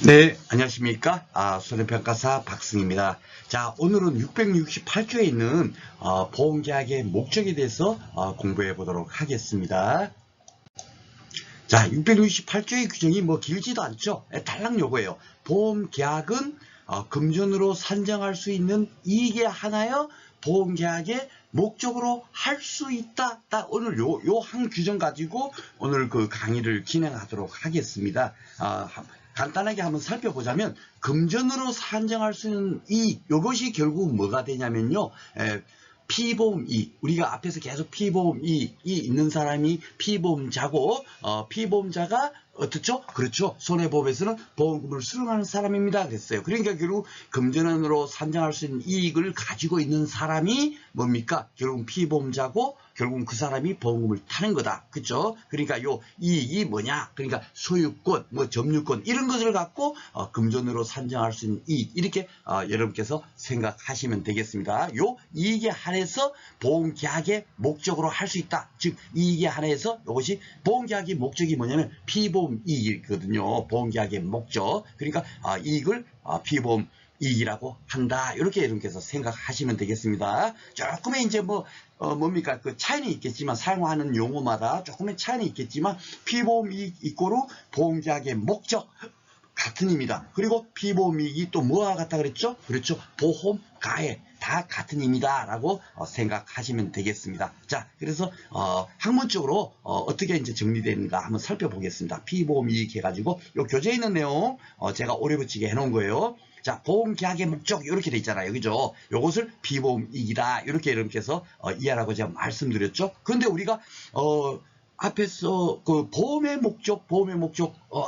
네, 안녕하십니까? 손해평가사 박승입니다. 자, 오늘은 668조에 있는 보험계약의 목적에 대해서 공부해 보도록 하겠습니다. 자, 668조의 규정이 뭐 길지도 않죠. 달랑 요거예요. 보험계약은 금전으로 산정할 수 있는 이익에 하나여 보험계약의 목적으로 할 수 있다. 딱 오늘 요 한 규정 가지고 오늘 그 강의를 진행하도록 하겠습니다. 간단하게 한번 살펴보자면 금전으로 산정할 수 있는 이익, 이것이 결국 뭐가 되냐면요. 피보험이익, 우리가 앞에서 계속 피보험이익이 있는 사람이 피보험자고, 피보험자가 어떻죠? 그렇죠. 손해보험에서는 보험금을 수령하는 사람입니다. 그랬어요. 그러니까 결국 금전으로 산정할 수 있는 이익을 가지고 있는 사람이 뭡니까? 결국 피보험자고, 결국 그 사람이 보험금을 타는 거다. 그렇죠? 그러니까 요 이익이 뭐냐? 그러니까 소유권, 뭐 점유권 이런 것을 갖고 금전으로 산정할 수 있는 이익, 이렇게 여러분께서 생각하시면 되겠습니다. 요 이익에 한해서 보험계약의 목적으로 할 수 있다. 즉 이익에 한해서 이것이 보험계약의 목적이 뭐냐면 피보험 이익이거든요. 보험계약의 목적. 그러니까 이익을 피보험 이익이라고 한다. 이렇게 여러분께서 생각하시면 되겠습니다. 조금의 이제 뭡니까? 그 차이는 있겠지만, 사용하는 용어마다 조금의 차이는 있겠지만, 피보험 이익 이꼬르 보험계약의 목적 같은 입니다. 그리고 피보험 이익이 또 뭐와 같다 그랬죠? 그렇죠. 보험 가액 다 같은 입니다. 라고 생각하시면 되겠습니다. 자, 그래서 학문적으로 어떻게 이제 정리되는가 한번 살펴보겠습니다. 피보험 이익 해가지고 요 교재에 있는 내용 제가 오래 붙이게 해놓은 거예요. 자, 보험계약의 목적 이렇게 돼 있잖아요. 그죠? 요것을 피보험이익이다. 이렇게 여러분께서 이해하라고 제가 말씀드렸죠. 그런데 우리가 앞에서 그 보험의 목적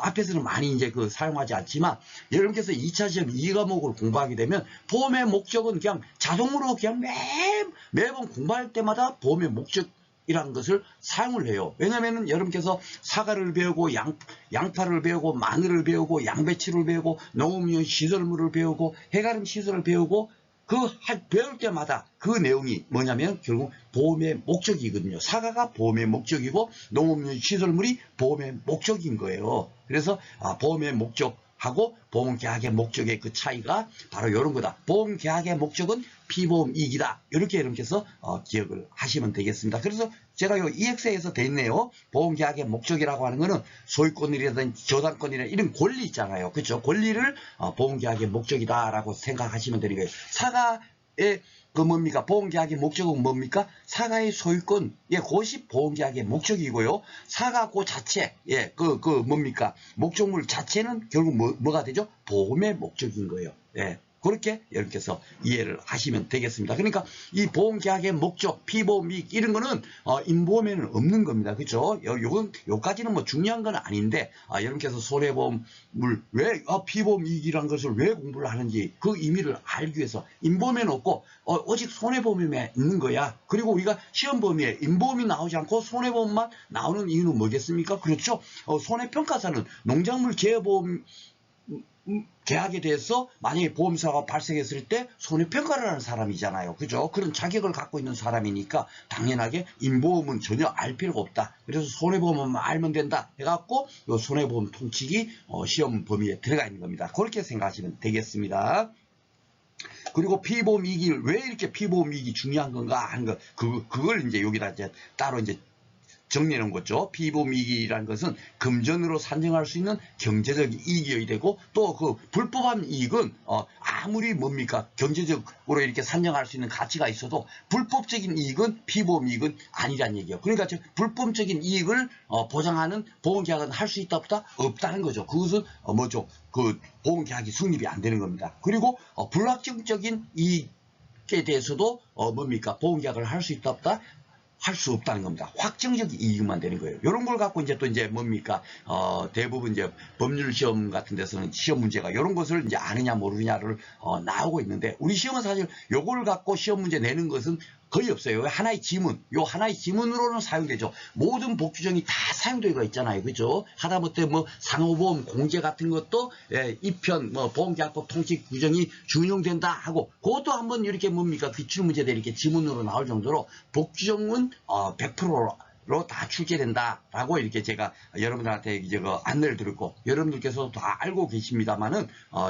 앞에서는 많이 이제 그 사용하지 않지만, 여러분께서 2차 시험 2과목을 공부하게 되면 보험의 목적은 그냥 자동으로 그냥 매번 공부할 때마다 보험의 목적 이라는 것을 사용을 해요. 왜냐면은 여러분께서 사과를 배우고 양파를 배우고 마늘을 배우고 양배추를 배우고 농업용 시설물을 배우고 해가름 시설을 배우고 배울 때마다 그 내용이 뭐냐면 결국 보험의 목적이거든요. 사과가 보험의 목적이고 농업용 시설물이 보험의 목적인 거예요. 그래서 보험의 목적하고 보험계약의 목적의 그 차이가 바로 이런 거다. 보험계약의 목적은 피보험이익이다. 이렇게 여러분께서 기억을 하시면 되겠습니다. 그래서 제가 요 EX에서 돼 있네요. 보험계약의 목적이라고 하는 거는 소유권이라든지 저당권이나 이런 권리 있잖아요. 그렇죠? 권리를 보험계약의 목적이다라고 생각하시면 되는 거예요. 사과의 그 뭡니까? 보험계약의 목적은 뭡니까? 사과의 소유권, 그것이 보험계약의 목적이고요. 사과 그 자체, 뭡니까? 목적물 자체는 결국 뭐가 되죠? 보험의 목적인 거예요. 그렇게 여러분께서 이해를 하시면 되겠습니다. 그러니까 이 보험계약의 목적, 피보험이익 이런 거는 인보험에는 없는 겁니다. 그렇죠? 요까지는 뭐 중요한 건 아닌데 여러분께서 손해보험을 왜 피보험이익이라는 것을 왜 공부를 하는지 그 의미를 알기 위해서 인보험에는 없고 오직 손해보험에 있는 거야. 그리고 우리가 시험범위에 인보험이 나오지 않고 손해보험만 나오는 이유는 뭐겠습니까? 그렇죠? 손해평가사는 농작물 재해보험 계약에 대해서 만약에 보험사가 발생했을 때 손해평가를 하는 사람이잖아요. 그죠? 그런 자격을 갖고 있는 사람이니까 당연하게 인보험은 전혀 알 필요가 없다. 그래서 손해보험만 알면 된다 해갖고 손해보험 통칙이 시험 범위에 들어가 있는 겁니다. 그렇게 생각하시면 되겠습니다. 그리고 피보험이익이 왜 이렇게 피보험이익이 중요한 건가 하는 거, 그걸 이제 여기다 이제 따로 이제 정리해 놓은 거죠. 피보험이익이라는 것은 금전으로 산정할 수 있는 경제적 이익이어야 되고, 또 그 불법한 이익은 아무리 뭡니까 경제적으로 이렇게 산정할 수 있는 가치가 있어도 불법적인 이익은 피보험이익은 아니란 얘기예요. 그러니까 불법적인 이익을 보장하는 보험계약은 할 수 있다 없다? 없다는 거죠. 그것은 뭐죠? 그 보험계약이 성립이 안 되는 겁니다. 그리고 불확정적인 이익에 대해서도 뭡니까 보험계약을 할 수 있다 없다? 할 수 없다는 겁니다. 확정적 이익만 되는 거예요. 이런 걸 갖고 이제 또 이제 뭡니까 대부분 이제 법률 시험 같은 데서는 시험 문제가 이런 것을 이제 아느냐 모르느냐를 나오고 있는데, 우리 시험은 사실 요걸 갖고 시험 문제 내는 것은 거의 없어요. 하나의 지문, 요 하나의 지문으로는 사용되죠. 모든 복규정이 다 사용되어 있잖아요. 그죠? 하다못해 뭐 상호보험 공제 같은 것도 입편 보험계약법 통칙 규정이 준용된다 하고, 그것도 한번 이렇게 뭡니까 기출문제대 이렇게 지문으로 나올 정도로 복규정은 100% 다 출제된다라고 이렇게 제가 여러분들한테 이제 그 안내를 드렸고, 여러분들께서 다 알고 계십니다만은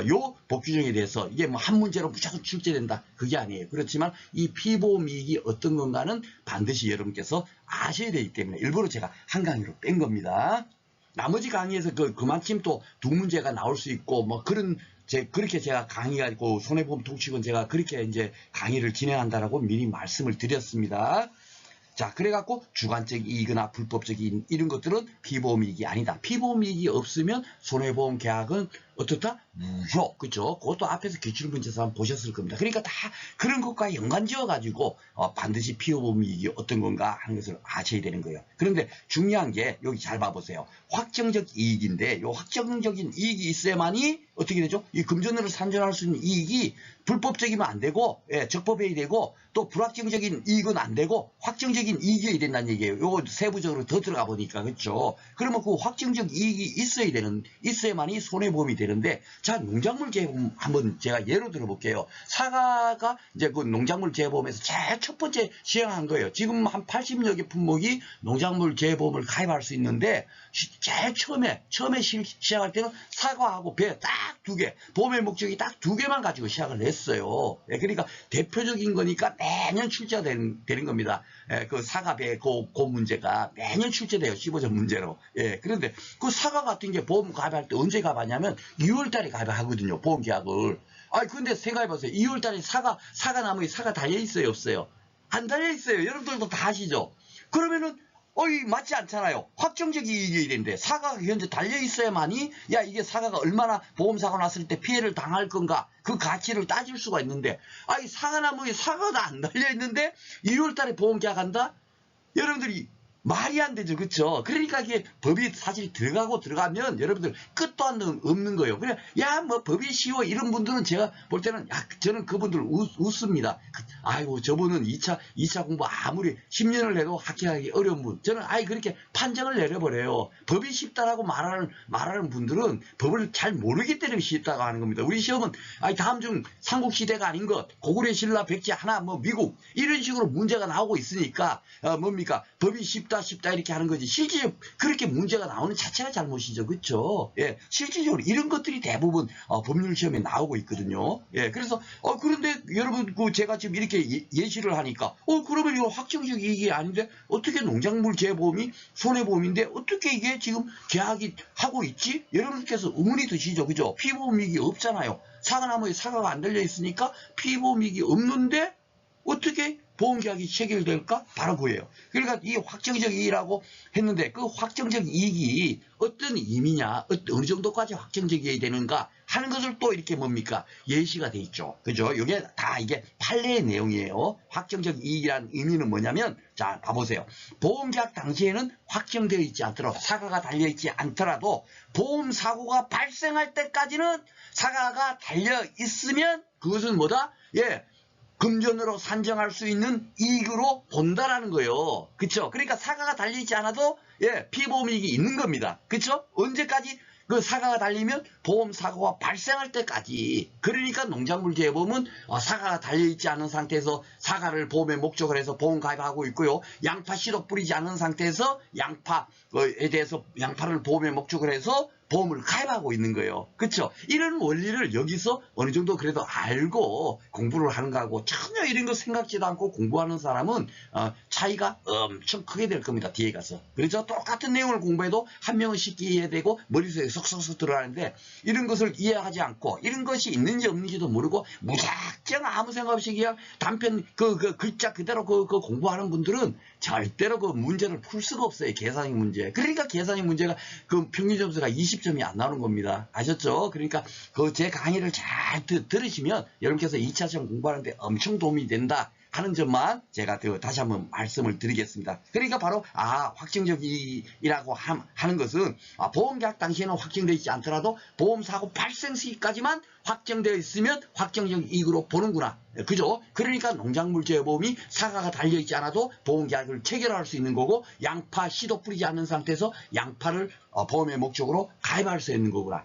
요 복규정에 대해서 이게 뭐 한 문제로 무조건 출제된다 그게 아니에요. 그렇지만 이 피보미익이 어떤 건가는 반드시 여러분께서 아셔야 되기 때문에 일부러 제가 한 강의로 뺀 겁니다. 나머지 강의에서 그만큼 또 두 문제가 나올 수 있고 뭐 그렇게 제가 강의가 있고 손해보험 통칙은 제가 그렇게 이제 강의를 진행한다라고 미리 말씀을 드렸습니다. 자, 그래갖고 주관적 이익이나 불법적인 이런 것들은 피보험이익이 아니다. 피보험이익이 없으면 손해보험 계약은 어떻다? 무효. 그죠? 그것도 앞에서 기출문제에서 한번 보셨을 겁니다. 그러니까 다 그런 것과 연관지어 가지고 반드시 피보험이익이 어떤 건가 하는 것을 아셔야 되는 거예요. 그런데 중요한 게 여기 잘 봐보세요. 확정적 이익인데 요 확정적인 이익이 있어야만이 어떻게 되죠? 이 금전으로 산정할 수 있는 이익이 불법적이면 안 되고, 예, 적법해야 되고, 또 불확정적인 이익은 안 되고, 확정적인 이익이어야 된다는 얘기예요. 요거 세부적으로 더 들어가 보니까, 그렇죠? 그러면 그 확정적 이익이 있어야만이 손해보험이 되는데, 자, 농작물 재보험 한번 제가 예로 들어볼게요. 사과가 이제 그 농작물 재보험에서 제일 첫 번째 시행한 거예요. 지금 한 80여 개 품목이 농작물 재보험을 가입할 수 있는데, 제일 처음에 시작할 때는 사과하고 배 딱 두 개, 보험의 목적이 딱 두 개만 가지고 시작을 했어요. 예, 그러니까 대표적인 거니까 매년 출제가 되는 겁니다. 예, 그 사과 배 그 문제가 매년 출제돼요. 15점 문제로. 예, 그런데 그 사과 같은 게 보험 가입할 때 언제 가입하냐면 2월 달에 가입하거든요. 보험 계약을. 근데 생각해보세요. 2월 달에 사과 나무에 사과 달려있어요? 없어요? 안 달려있어요. 여러분들도 다 아시죠? 그러면은 맞지 않잖아요. 확정적 이익이 되는데 사과가 현재 달려있어야만이 야 이게 사과가 얼마나 보험사고 났을 때 피해를 당할 건가 그 가치를 따질 수가 있는데 사과나무에 사과가 안 달려있는데 2월달에 보험 계약한다? 여러분들이 말이 안 되죠. 그쵸? 그러니까 이게 법이 사실 들어가면 여러분들 끝도 없는 거예요. 그냥, 뭐 법이 쉬워. 이런 분들은 제가 볼 때는, 저는 그분들 웃습니다. 아이고, 저분은 2차 공부 아무리 10년을 해도 합격하기 어려운 분. 저는 그렇게 판정을 내려버려요. 법이 쉽다라고 말하는 분들은 법을 잘 모르기 때문에 쉽다고 하는 겁니다. 우리 시험은, 다음 중 삼국시대가 아닌 것, 고구려 신라 백제 하나, 뭐 미국, 이런 식으로 문제가 나오고 있으니까, 뭡니까? 법이 쉽다 이렇게 하는 거지. 실제 그렇게 문제가 나오는 자체가 잘못이죠. 그렇죠? 예, 실질적으로 이런 것들이 대부분 법률 시험에 나오고 있거든요. 예, 그래서 그런데 여러분 제가 지금 이렇게 예시를 하니까 그러면 이거 확정적 이익이 아닌데 어떻게 농작물 재보험이 손해보험인데 어떻게 이게 지금 계약이 하고 있지? 여러분께서 의문이 드시죠. 그죠? 피보험 이익이 없잖아요. 사과나무에 사과가 안 달려 있으니까 피보험 이익이 없는데 어떻게 보험계약이 체결될까? 바로 그예요. 그러니까 이 확정적 이익이라고 했는데 그 확정적 이익이 어떤 의미냐, 어느 정도까지 확정적이어야 되는가 하는 것을 또 이렇게 뭡니까? 예시가 돼 있죠. 그죠? 이게 다 이게 판례의 내용이에요. 확정적 이익이라는 의미는 뭐냐면, 자, 봐보세요. 보험계약 당시에는 확정되어 있지 않더라도, 사과가 달려있지 않더라도, 보험사고가 발생할 때까지는 사과가 달려있으면 그것은 뭐다? 예. 금전으로 산정할 수 있는 이익으로 본다라는 거예요. 그쵸? 그러니까 사과가 달리지 않아도, 피보험 이익이 있는 겁니다. 그쵸? 언제까지 그 사과가 달리면 보험 사고가 발생할 때까지. 그러니까 농작물 재보험은 사과가 달려있지 않은 상태에서 사과를 보험의 목적으로 해서 보험 가입하고 있고요. 양파 씨도 뿌리지 않은 상태에서 양파에 대해서 양파를 보험의 목적으로 해서 보험을 가입하고 있는 거예요. 그렇죠? 이런 원리를 여기서 어느 정도 그래도 알고 공부를 하는 거하고 전혀 이런 거 생각지도 않고 공부하는 사람은 차이가 엄청 크게 될 겁니다. 뒤에 가서. 그렇죠? 똑같은 내용을 공부해도 한 명은 쉽게 이해되고 머릿속에 쏙쏙쏙 들어가는데 이런 것을 이해하지 않고 이런 것이 있는지 없는지도 모르고 무작정 아무 생각 없이 그냥 단편 그 글자 그대로 그 공부하는 분들은 절대로 그 문제를 풀 수가 없어요. 계산의 문제. 그러니까 계산의 문제가 그 평균 점수가 20점이 안 나오는 겁니다. 아셨죠? 그러니까 그 제 강의를 잘 들으시면 여러분께서 2차 시험 공부하는데 엄청 도움이 된다 하는 점만 제가 다시 한번 말씀을 드리겠습니다. 그러니까 바로 확정적이라고 하는 것은 보험계약 당시에는 확정되어 있지 않더라도 보험사고 발생 시기까지만 확정되어 있으면 확정적 이익으로 보는구나. 그죠? 그러니까 농작물 재보험이 사과가 달려있지 않아도 보험계약을 체결할 수 있는 거고 양파 씨도 뿌리지 않는 상태에서 양파를 보험의 목적으로 가입할 수 있는 거구나.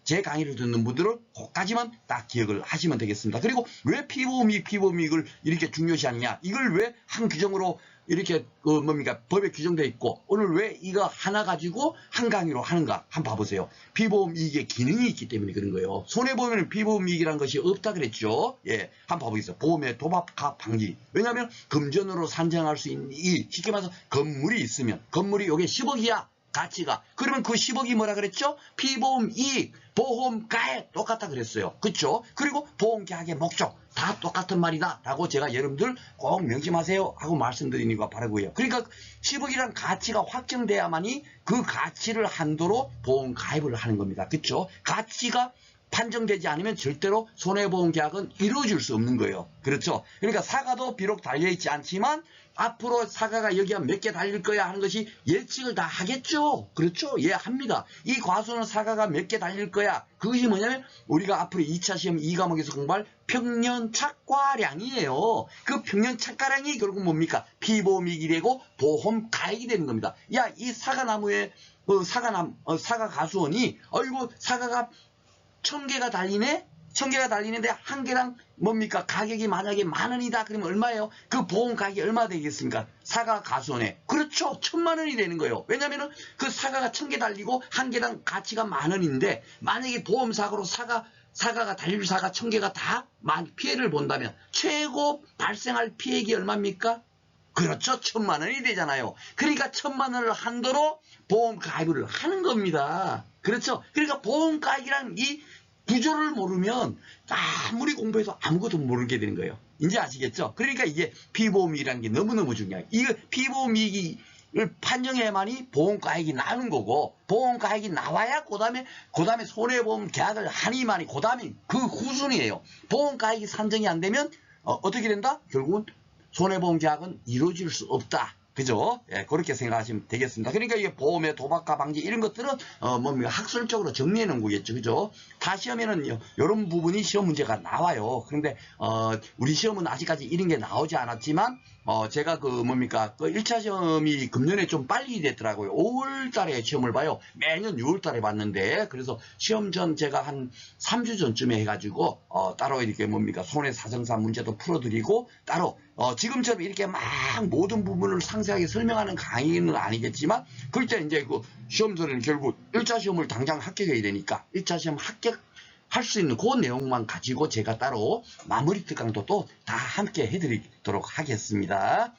제 강의를 듣는 분들은 그까지만 딱 기억을 하시면 되겠습니다. 그리고 왜 피보험 이익을 이렇게 중요시하느냐? 이걸 왜 한 규정으로 이렇게 뭡니까 법에 규정되어 있고 오늘 왜 이거 하나 가지고 한 강의로 하는가 한번 봐보세요. 피보험 이익의 기능이 있기 때문에 그런 거예요. 손해보험에는 피보험 이익이라는 것이 없다 그랬죠. 예, 한번 봐보겠습니다. 보험의 도박가 방지. 왜냐하면 금전으로 산정할 수 있는 이 쉽게 말해서 건물이 있으면 건물이 요게 10억이야. 가치가. 그러면 그 10억이 뭐라 그랬죠? 피보험 이익, 보험가액 똑같다 그랬어요. 그렇죠? 그리고 보험계약의 목적 다 똑같은 말이다 라고 제가 여러분들 꼭 명심하세요 하고 말씀드리는 거 바라고요. 그러니까 10억이란 가치가 확정돼야만이 그 가치를 한도로 보험 가입을 하는 겁니다. 그렇죠? 가치가 판정되지 않으면 절대로 손해보험 계약은 이루어질 수 없는 거예요. 그렇죠? 그러니까 사과도 비록 달려있지 않지만 앞으로 사과가 여기가 몇 개 달릴 거야 하는 것이 예측을 다 하겠죠. 그렇죠? 예, 합니다. 이 과수는 사과가 몇 개 달릴 거야. 그것이 뭐냐면 우리가 앞으로 2차 시험 2과목에서 공부할 평년 착과량이에요. 그 평년 착과량이 결국 뭡니까? 피보험이익이 되고 보험 가액이 되는 겁니다. 야, 이 사과나무에 사과 가수원이 어이구 사과가 1000개가 달리네? 1000개가 달리는데 한 개당 뭡니까? 가격이 만약에 10,000원이다. 그러면 얼마예요? 그 보험 가격이 얼마 되겠습니까? 사과 가수원에. 그렇죠. 10,000,000원이 되는 거예요. 왜냐면은 그 사과가 1000개 달리고 한 개당 가치가 10,000원인데 만약에 보험사고로 사과가 달릴 사과 1000개가 다 피해를 본다면 최고 발생할 피해액이 얼마입니까? 그렇죠. 10,000,000원이 되잖아요. 그러니까 10,000,000원을 한도로 보험 가입을 하는 겁니다. 그렇죠. 그러니까 보험 가입이란 이 구조를 모르면 아무리 공부해도 아무것도 모르게 되는 거예요. 이제 아시겠죠? 그러니까 이게 피보험이라는 게 너무너무 중요해요. 이거 피보험이익을 판정해야만이 보험가액이 나오는 거고 보험가액이 나와야 그 다음에 손해보험 계약을 하니만이 그 다음에 그 후순위예요. 보험가액이 산정이 안 되면 어떻게 된다? 결국은 손해보험 계약은 이루어질 수 없다. 그죠? 예, 그렇게 생각하시면 되겠습니다. 그러니까 이게 보험의 도박과 방지 이런 것들은 뭡니까 학술적으로 정리해 놓은 거겠죠. 그죠? 타 시험에는 이런 부분이 시험 문제가 나와요. 그런데 우리 시험은 아직까지 이런 게 나오지 않았지만 제가 그 1차 시험이 금년에 좀 빨리 됐더라고요. 5월 달에 시험을 봐요. 매년 6월 달에 봤는데 그래서 시험 전 제가 한 3주 전쯤에 해가지고 따로 이렇게 손해사정사 문제도 풀어드리고 따로 지금처럼 이렇게 막 모든 부분을 상세하게 설명하는 강의는 아니겠지만 그때 이제 그 시험 전에는 결국 1차 시험을 당장 합격해야 되니까 1차 시험 합격할 수 있는 그 내용만 가지고 제가 따로 마무리 특강도 또 다 함께 해드리도록 하겠습니다.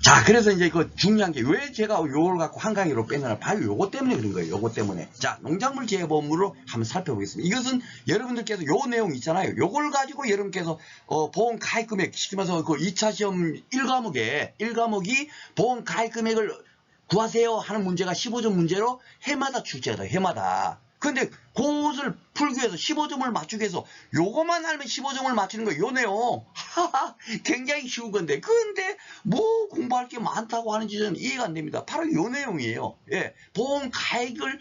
자, 그래서 이제 그 중요한 게 왜 제가 요걸 갖고 한 강의로 빼느냐 바로 요거 때문에 그런 거예요. 요거 때문에. 자, 농작물 재해보험으로 한번 살펴보겠습니다. 이것은 여러분들께서 요 내용 있잖아요. 요걸 가지고 여러분께서 보험 가입 금액 시키면서 그 2차 시험 1과목이 보험 가입 금액을 구하세요 하는 문제가 15점 문제로 해마다 출제가 돼요. 해마다. 근데 그것을 풀기 위해서 15점을 맞추기 위해서 요것만 알면 15점을 맞추는 거예요. 요 내용. 굉장히 쉬운 건데. 근데 뭐 공부할 게 많다고 하는지 저는 이해가 안 됩니다. 바로 요 내용이에요. 예. 보험 가액을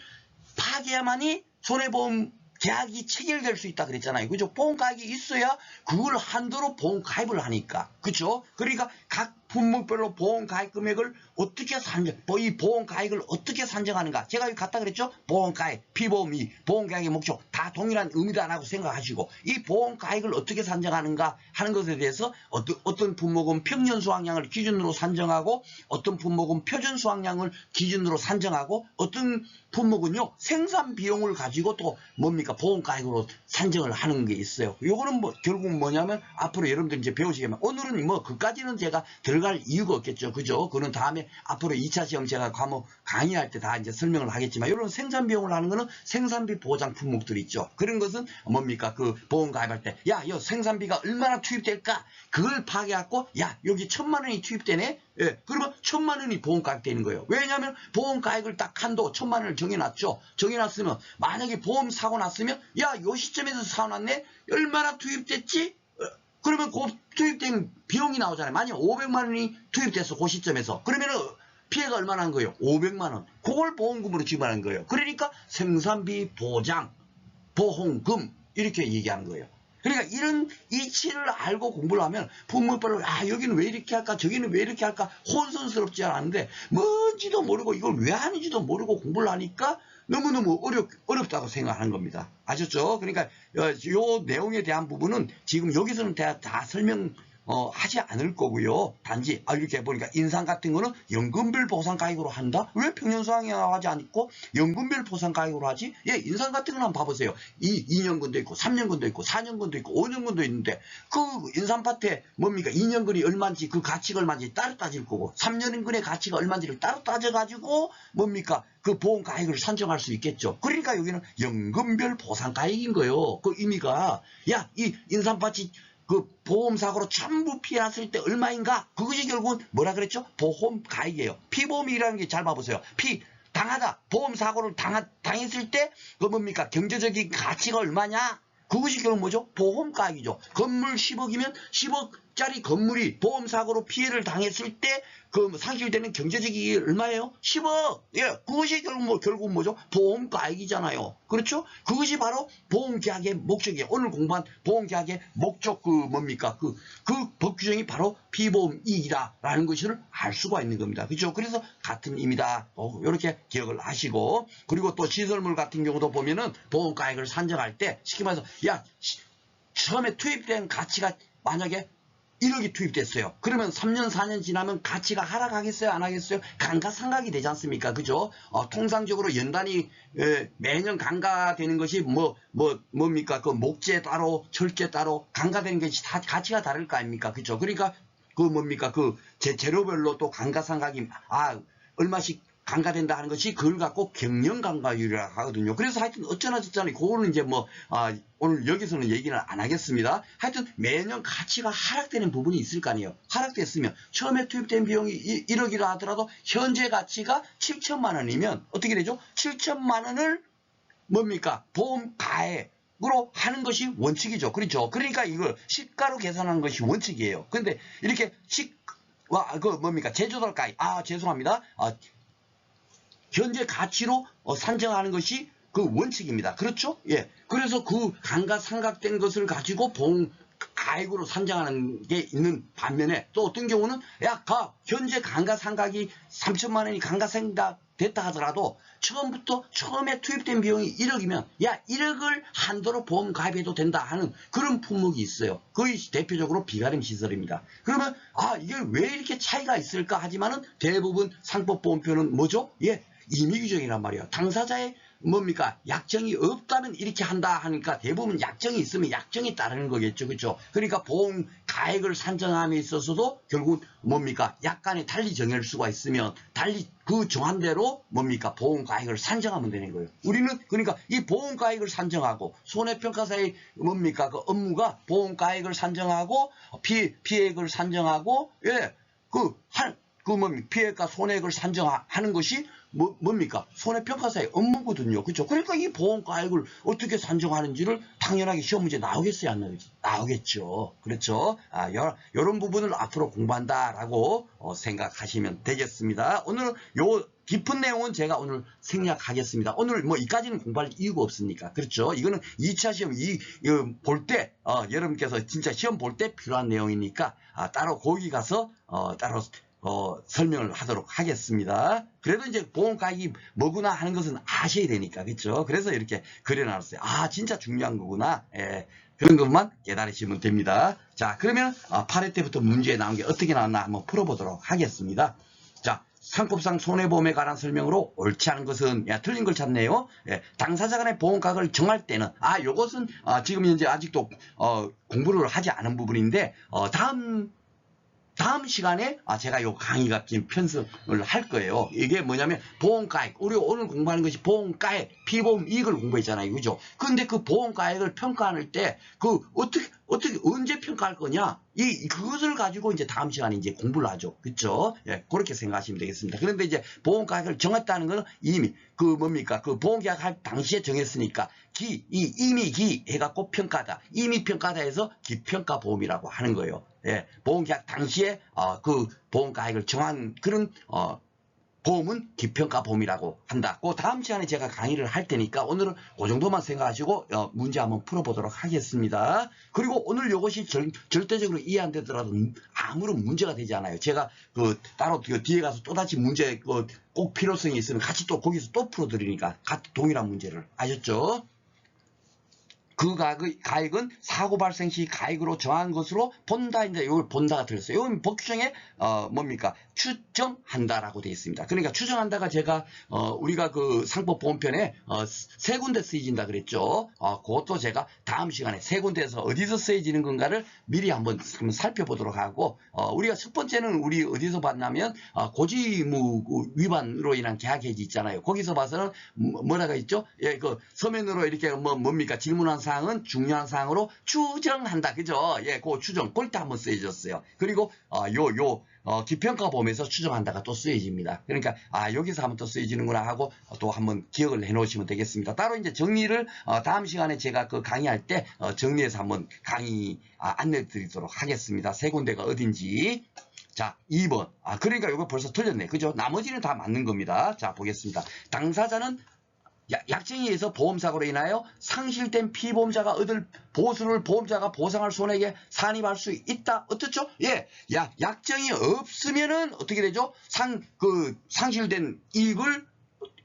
파괴야만이 손해보험 계약이 체결될 수 있다 그랬잖아요. 그죠? 보험 가액이 있어야 그걸 한도로 보험 가입을 하니까. 그죠? 그러니까 각 품목별로 보험 가입 금액을 어떻게 이 보험 가입을 어떻게 산정하는가. 제가 여기 갔다 그랬죠? 보험 가입, 피보험이, 보험 가입의 목적 다 동일한 의미다라고 생각하시고 이 보험 가입을 어떻게 산정하는가 하는 것에 대해서 어떤 품목은 평년 수확량을 기준으로 산정하고 어떤 품목은 표준 수확량을 기준으로 산정하고 어떤 품목은요 생산 비용을 가지고 또 보험 가입으로 산정을 하는 게 있어요. 요거는 결국 뭐냐면 앞으로 여러분들 이제 배우시겠지만 오늘은 그까지는 제가 들어갈 이유가 없겠죠. 그죠? 그는 다음에 앞으로 2차 시험 제가 과목 강의할 때 다 이제 설명을 하겠지만 이런 생산 비용을 하는 거는 생산비 보장 품목들이 있죠. 그런 것은 그 보험 가입할 때 야, 이 생산비가 얼마나 투입될까? 그걸 파악해갖고 야, 여기 1,000,000원이 투입되네? 예, 그러면 1,000,000원이 보험 가입되는 거예요. 왜냐하면 보험 가입을 딱 한도 1,000,000원을 정해놨죠. 정해놨으면 만약에 보험 사고 났으면 야, 요 시점에서 사고 났네? 얼마나 투입됐지? 그러면 그 투입된 비용이 나오잖아요. 만약 500만원이 투입됐어. 그 시점에서. 그러면 피해가 얼마나 한 거예요? 500만원. 그걸 보험금으로 지급하는 거예요. 그러니까 생산비 보장, 보험금 이렇게 얘기하는 거예요. 그러니까 이런 이치를 알고 공부를 하면 품목별로 여기는 왜 이렇게 할까 저기는 왜 이렇게 할까 혼선스럽지 않았는데 뭔지도 모르고 이걸 왜 하는지도 모르고 공부를 하니까 너무너무 어렵다고 생각하는 겁니다. 아셨죠? 그러니까 요 내용에 대한 부분은 지금 여기서는 다 설명 하지 않을 거고요. 단지 이렇게 보니까 인상 같은 거는 연금별 보상가액으로 한다? 왜 평년수당이라고 하지 않고 연금별 보상가액으로 하지? 예, 인상 같은 거는 한번 봐보세요. 2년근도 있고 3년근도 있고 4년근도 있고 5년근도 있는데 그 인상파트에 뭡니까? 2년근이 얼마인지 그 가치가 얼마인지 따로 따질 거고 3년근의 가치가 얼마인지를 따로 따져가지고 뭡니까? 그 보험가액을 산정할 수 있겠죠. 그러니까 여기는 연금별 보상가액인 거예요. 그 의미가 야, 이 인상파트 그 보험사고로 전부 피해 났을 때 얼마인가? 그것이 결국은 뭐라 그랬죠? 보험가액이에요. 피보험이라는 게 잘 봐보세요. 당하다. 보험사고를 당했을 때 그 뭡니까? 경제적인 가치가 얼마냐? 그것이 결국 뭐죠? 보험가액이죠. 건물 10억이면 10억짜리 건물이 보험사고로 피해를 당했을 때 그 상실되는 경제적 이익이 얼마예요? 10억. 예, 그것이 결국 뭐죠? 보험가액이잖아요. 그렇죠? 그것이 바로 보험계약의 목적이에요. 오늘 공부한 보험계약의 목적 뭡니까? 그 법 규정이 바로 피보험이익이다라는 것을 알 수가 있는 겁니다. 그렇죠? 그래서 같은 의미다. 이렇게 기억을 하시고 그리고 또 시설물 같은 경우도 보면은 보험가액을 산정할 때 쉽게 말해서 야 처음에 투입된 가치가 만약에 1억이 투입됐어요. 그러면 3년, 4년 지나면 가치가 하락하겠어요? 안 하겠어요? 감가상각이 되지 않습니까? 그죠? 통상적으로 연단이 매년 감가되는 것이 뭡니까? 그 목재 따로, 철제 따로 감가되는 것이 다 가치가 다를 거 아닙니까? 그죠? 그러니까 그 뭡니까? 그 재료별로 또 감가상각이 얼마씩 감가된다 하는 것이 그걸 갖고 경영감가율이라고 하거든요. 그래서 하여튼 어쩌나 저쩌나 그거는 이제 오늘 여기서는 얘기는 안 하겠습니다. 하여튼 매년 가치가 하락되는 부분이 있을 거 아니에요. 하락됐으면 처음에 투입된 비용이 1억이라 하더라도 현재 가치가 7천만 원이면 어떻게 되죠? 7천만 원을 뭡니까? 보험가액으로 하는 것이 원칙이죠. 그렇죠? 그러니까 이걸 시가로 계산하는 것이 원칙이에요. 근데 이렇게 제조달가액 죄송합니다. 현재 가치로 산정하는 것이 그 원칙입니다. 그렇죠? 예. 그래서 그 감가상각된 것을 가지고 보험가액으로 산정하는 게 있는 반면에 또 어떤 경우는 현재 감가상각이 3천만 원이 감가상각 됐다 하더라도 처음에 투입된 비용이 1억이면 1억을 한도로 보험 가입해도 된다 하는 그런 품목이 있어요. 거의 대표적으로 비가림 시설입니다. 그러면 이게 왜 이렇게 차이가 있을까 하지만은 대부분 상법보험표는 뭐죠? 예, 임의규정이란 말이에요. 당사자의 약정이 없다면 이렇게 한다 하니까 대부분 약정이 있으면 약정이 따르는 거겠죠. 그렇죠? 그러니까 보험 가액을 산정함에 있어서도 결국 약간의 달리 정할 수가 있으면 달리 그 정한 대로 보험 가액을 산정하면 되는 거예요. 우리는 그러니까 이 보험 가액을 산정하고 손해평가사의 그 업무가 보험 가액을 산정하고 피해액을 산정하고 피해가 손해액을 산정하는 것이 손해평가사의 업무거든요. 그렇죠? 그러니까 이 보험가액을 어떻게 산정하는지를 당연하게 시험 문제 나오겠어요? 안 나오겠어요? 나오겠죠. 그렇죠? 이런 부분을 앞으로 공부한다라고 생각하시면 되겠습니다. 오늘은 깊은 내용은 제가 오늘 생략하겠습니다. 오늘 이까지는 공부할 이유가 없으니까. 그렇죠? 이거는 2차 시험 볼 때 여러분께서 진짜 시험 볼 때 필요한 내용이니까 따로 거기 가서 따로 설명을 하도록 하겠습니다. 그래도 이제 보험가액이 뭐구나 하는 것은 아셔야 되니까. 그렇죠? 그래서 이렇게 그려놨어요. 진짜 중요한 거구나. 예, 그런 것만 깨달으시면 됩니다. 자, 그러면 8회 때부터 문제에 나온 게 어떻게 나왔나 한번 풀어보도록 하겠습니다. 자, 상법상 손해보험에 관한 설명으로 옳지 않은 것은 틀린 걸 찾네요. 예, 당사자 간의 보험가액을 정할 때는 요것은 지금 현재 아직도 공부를 하지 않은 부분인데 다음 시간에 제가 요 강의가 지금 편성을 할 거예요. 이게 뭐냐면 보험가액, 우리 오늘 공부하는 것이 보험가액, 피보험 이익을 공부했잖아요. 그죠? 근데 그 보험가액을 평가할 때 어떻게 언제 평가할 거냐? 그것을 가지고 이제 다음 시간에 이제 공부를 하죠. 그쵸? 예, 그렇게 생각하시면 되겠습니다. 그런데 이제 보험가액을 정했다는 것은 이미 그 보험계약 할 당시에 정했으니까 이미 해갖고 평가다. 이미 평가다 해서 기평가보험이라고 하는 거예요. 예, 보험계약 당시에 그 보험가액을 정한 그런 보험은 기평가보험이라고 한다. 그 다음 시간에 제가 강의를 할 테니까 오늘은 그 정도만 생각하시고 문제 한번 풀어보도록 하겠습니다. 그리고 오늘 이것이 절대적으로 이해 안 되더라도 아무런 문제가 되지 않아요. 제가 따로 뒤에 가서 또다시 문제 꼭 필요성이 있으면 같이 또 거기서 또 풀어드리니까 같이 동일한 문제를 아셨죠? 그 가액은 사고 발생 시 가액으로 정한 것으로 본다인데 이걸 본다가 들렸어요. 이건 법규정에 뭡니까? 추정한다라고 되어 있습니다. 그러니까 추정한다가 제가 우리가 그 상법보험편에 세 군데 쓰여진다 그랬죠. 그것도 제가 다음 시간에 세 군데에서 어디서 쓰여지는 건가를 미리 한번 살펴보도록 하고 우리가 첫 번째는 우리 어디서 봤냐면 고지의무 위반으로 인한 계약해지 있잖아요. 거기서 봐서는 뭐라고 있죠? 예, 그 서면으로 이렇게 뭡니까? 질문한 사항은 중요한 사항으로 추정한다. 그죠? 예, 그 추정. 그럴 때 한번 쓰여졌어요. 그리고 기평가 보면서 추정한다가 또 쓰여집니다. 그러니까 여기서 한번 또 쓰여지는구나 하고 또 한번 기억을 해 놓으시면 되겠습니다. 따로 이제 정리를 다음 시간에 제가 그 강의할 때 정리해서 한번 강의 안내 드리도록 하겠습니다. 세 군데가 어딘지. 자, 2번. 그러니까 이거 벌써 틀렸네. 그죠? 나머지는 다 맞는 겁니다. 자, 보겠습니다. 당사자는 약정에 의해서 보험사고로 인하여 상실된 피보험자가 얻을 보수를 보험자가 보상할 손해액에 산입할 수 있다. 어떻죠? 예, 약정이 없으면은 어떻게 되죠? 상실된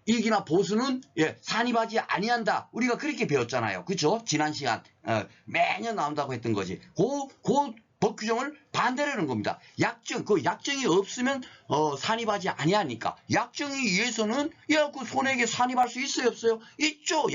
이익이나 보수는 산입하지 아니한다. 우리가 그렇게 배웠잖아요. 그렇죠? 지난 시간 매년 나온다고 했던 거지. 그 법규정을 반대로 하는 겁니다. 약정이 없으면 산입하지 아니하니까. 약정에 의해서는 그 손해액에 산입할 수 있어요, 없어요? 있죠.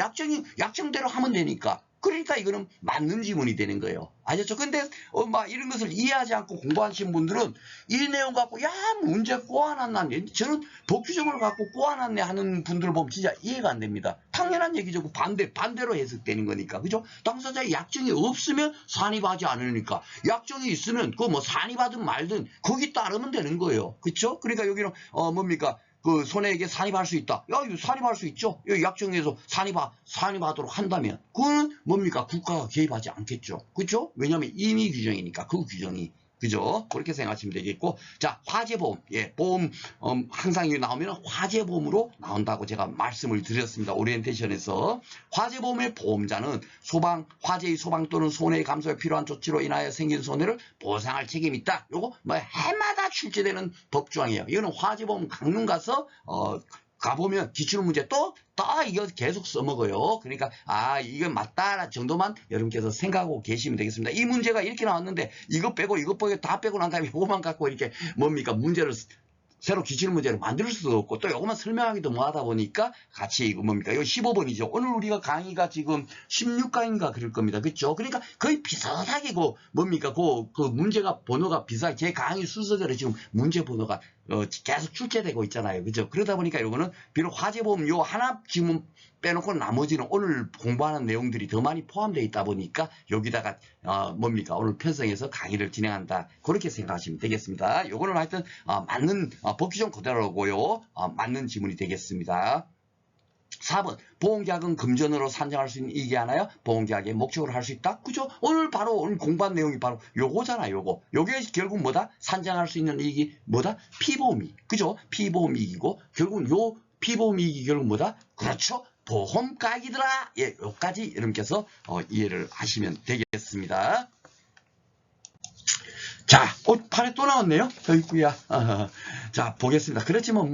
약정대로 하면 되니까. 그러니까 이거는 맞는 지문이 되는 거예요. 아셨죠? 근데 막 이런 것을 이해하지 않고 공부하신 분들은 이 내용 갖고 문제 꼬아놨네. 저는 법규정을 갖고 꼬아놨네 하는 분들을 보면 진짜 이해가 안 됩니다. 당연한 얘기죠. 반대로 해석되는 거니까. 그죠? 당사자의 약정이 없으면 산입하지 않으니까. 약정이 있으면 산입하든 말든 거기 따르면 되는 거예요. 그렇죠? 그러니까 여기는 뭡니까? 그 손해액에 산입할 수 있다. 이거 산입할 수 있죠. 약정에서 산입하도록 한다면 그거는 뭡니까? 국가가 개입하지 않겠죠. 그렇죠? 왜냐하면 임의 규정이니까 그 규정이. 그죠? 그렇게 생각하시면 되겠고. 자, 화재보험. 예, 보험 항상 이게 나오면 화재보험으로 나온다고 제가 말씀을 드렸습니다. 오리엔테이션에서. 화재보험의 보험자는 화재의 소방 또는 손해 감소에 필요한 조치로 인하여 생긴 손해를 보상할 책임이 있다. 요거 해마다 출제되는 법조항이에요. 이거는 화재보험 강론 가서 가보면 기출문제 또 이거 계속 써먹어요. 그러니까 이건 맞다 정도만 여러분께서 생각하고 계시면 되겠습니다. 이 문제가 이렇게 나왔는데 이거 빼고 다 빼고 난 다음에 이거만 갖고 이렇게 문제를 새로 기출문제를 만들 수도 없고 또 이것만 설명하기도 뭐하다 보니까 같이 이거 이거 15번이죠. 오늘 우리가 강의가 지금 16강인가 그럴 겁니다. 그렇죠? 그러니까 거의 비슷하게 그 문제가 번호가 비슷하게 제 강의 순서대로 지금 문제 번호가 계속 출제되고 있잖아요. 그죠? 그러다 보니까 이거는 비록 화재보험 요 하나 지금 빼놓고 나머지는 오늘 공부하는 내용들이 더 많이 포함되어 있다 보니까 여기다가 오늘 편성해서 강의를 진행한다. 그렇게 생각하시면 되겠습니다. 요거는 하여튼 맞는 법규정 그대로고요. 맞는 지문이 되겠습니다. 4번 보험계약은 금전으로 산정할 수 있는 이익이 하나요? 보험계약의 목적으로 할 수 있다? 그죠? 오늘 공부한 내용이 바로 요거잖아. 요게 결국 뭐다? 산정할 수 있는 이익이 뭐다? 피보험이익. 그죠? 피보험이익이고 결국은 요 피보험이익이 결국 뭐다? 그렇죠? 보험가액이더라. 예, 여기까지 여러분께서 이해를 하시면 되겠습니다. 자, 판에 또 나왔네요. 있구야. 자, 보겠습니다. 그렇지만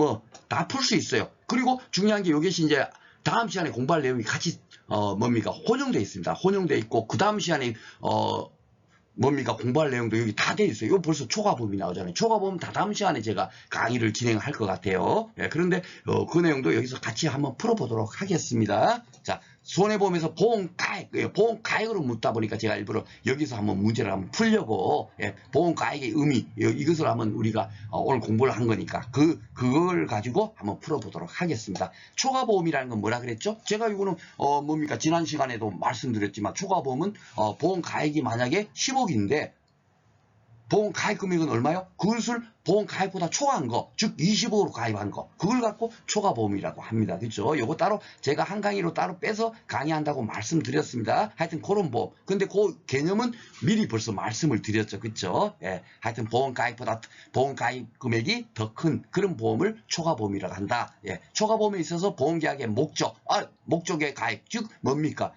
다 풀 수 있어요. 그리고 중요한 게 이것이 이제 다음 시간에 공부할 내용이 같이 혼용되어 있습니다. 혼용되어 있고 그 다음 시간에 공부할 내용도 여기 다 돼 있어요. 이거 벌써 초과보험이 나오잖아요. 초과보험 다 다음 시간에 제가 강의를 진행할 것 같아요. 예, 그런데 그 내용도 여기서 같이 한번 풀어보도록 하겠습니다. 자, 손해보험에서 보험가액으로 묻다 보니까 제가 일부러 여기서 한번 문제를 한번 풀려고 보험가액의 의미 이것을 한번 우리가 오늘 공부를 한 거니까 그걸 가지고 한번 풀어보도록 하겠습니다. 초과보험이라는 건 뭐라 그랬죠? 제가 이거는 지난 시간에도 말씀드렸지만 초과보험은 보험가액이 만약에 10억인데 보험가입 금액은 얼마요? 그것을 보험가입보다 초과한 거, 즉 20억으로 가입한 거, 그걸 갖고 초과보험이라고 합니다. 그렇죠? 요거 따로 제가 한 강의로 따로 빼서 강의한다고 말씀드렸습니다. 하여튼 그런 보험. 근데 그 개념은 미리 벌써 말씀을 드렸죠. 그렇죠? 예, 하여튼 보험가입 금액이 더 큰 그런 보험을 초과보험이라고 한다. 예, 초과보험에 있어서 보험계약의 목적의 가입, 즉 뭡니까?